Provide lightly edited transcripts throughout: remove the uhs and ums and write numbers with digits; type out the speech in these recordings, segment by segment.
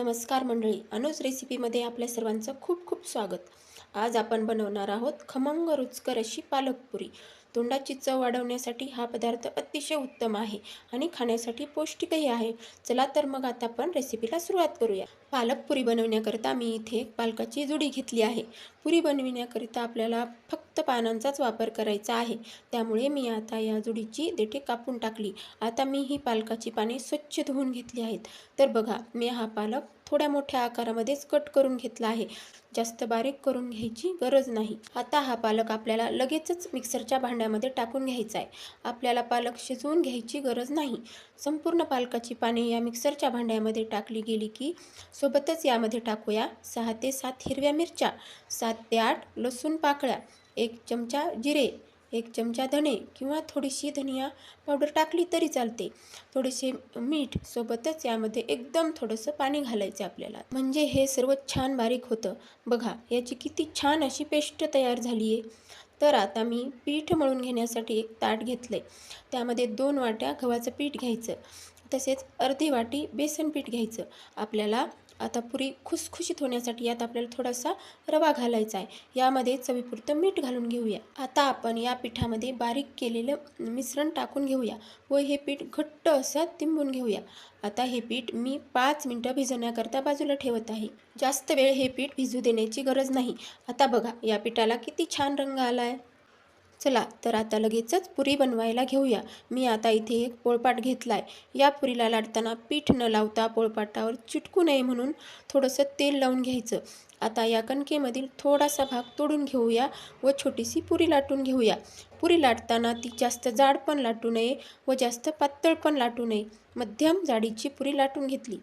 नमस्कार मंडळी, अनुज रेसिपीमध्ये आपल्या सर्वांचं खूप खूप स्वागत. आज आपण बनवणार आहोत खमंग रुचकर अशी पालकपुरी. तोंडाची चव वाढवण्यासाठी हा पदार्थ अतिशय उत्तम आहे आणि खाण्यासाठी पौष्टिकही आहे. चला तर मग आता आपण रेसिपीला सुरुवात करूया. पालकपुरी बनवण्याकरिता मी इथे एक पालकाची जुडी घेतली आहे. पुरी बनविण्याकरिता आपल्याला फक्त पानांचाच वापर करायचा आहे. त्यामुळे मी आता या जुडीची देठे कापून टाकली. आता मी ही पालकाची पाने स्वच्छ धुवून घेतली आहेत. तर बघा, मी हा पालक थोड्या मोठ्या आकारामध्येच कट करून घेतला आहे. जास्त बारीक करून घ्यायची गरज नाही. आता हा पालक आपल्याला लगेचच मिक्सरच्या भांड्यामध्ये टाकून घ्यायचा आहे. आपल्याला पालक शिजवून घ्यायची गरज नाही. संपूर्ण पालकाची पाने या मिक्सरच्या भांड्यामध्ये टाकली गेली की सोबतच यामध्ये टाकूया 6 ते 7 हिरव्या मिरच्या, 7 ते 8 लसूण पाकळ्या, 1 चमचा जिरे, 1 चमचा धणे किंवा थोडीशी धनिया पावडर टाकली तरी चालते. थोडेसे मीठ, सोबतच यामध्ये एकदम थोडंसं पाणी घालायचं आपल्याला, म्हणजे हे सर्व छान बारीक होतं. बघा, याची किती छान अशी पेस्ट तयार झाली आहे. तर आता मी पीठ मळून घेण्यासाठी एक ताट घेतलं आहे. त्यामध्ये 2 वाट्या गव्हाचं पीठ घ्यायचं, तसेच अर्धी वाटी बेसन पीठ घ्यायचं. आपल्याला आता पुरी खुसखुशीत होण्यासाठी यात आपल्याला थोडासा रवा घालायचा आहे. यामध्ये चवीपुरतं मीठ घालून घेऊया. आता आपण या पिठामध्ये बारीक केलेलं मिश्रण टाकून घेऊया व हे पीठ घट्ट असं तिंबून घेऊया. आता हे पीठ मी 5 मिनिटं भिजवण्याकरता बाजूला ठेवत आहे. जास्त वेळ हे पीठ भिजू देण्याची गरज नाही. आता बघा, या पिठाला किती छान रंग आला आहे. चला तर आता लगेचच पुरी बनवायला घेऊया. मी आता इथे एक पोळपाट घेतला आहे. या पुरीला लाटताना पीठ न लावता पोळपाटावर चिटकू नये म्हणून थोडंसं तेल लावून घ्यायचं. आता या कणकेमधील थोडासा भाग तोडून घेऊया व छोटीशी पुरी लाटून घेऊया. पुरी लाटताना ती जास्त जाड पण लाटू नये व जास्त पातळ पण लाटू नये. मध्यम जाडीची पुरी लाटून घेतली.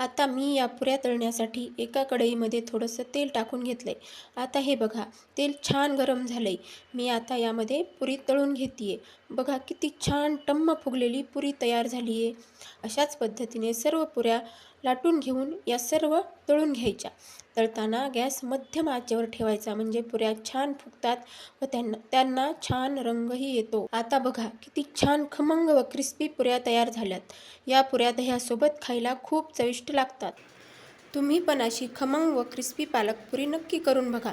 आता मी या पुऱ्या तळण्यासाठी एका कढईमध्ये थोडंसं तेल टाकून घेतलं आहे. आता हे बघा, तेल छान गरम झालं आहे. मी आता यामध्ये पुरी तळून घेते आहे. बघा, किती छान टम्म फुगलेली पुरी तयार झाली आहे. अशाच पद्धतीने सर्व पुऱ्या लाटून घेऊन या सर्व तळून घ्यायच्या. तळताना गॅस मध्यम आचेवर ठेवायचा, म्हणजे पुऱ्या छान फुगतात व त्यांना छान रंगही येतो. आता बघा, किती छान खमंग व क्रिस्पी पुऱ्या तयार झाल्यात. या पुऱ्या दह्यासोबत खायला खूप चविष्ट लागतात. तुम्ही पण अशी खमंग व क्रिस्पी पालकपुरी नक्की करून बघा.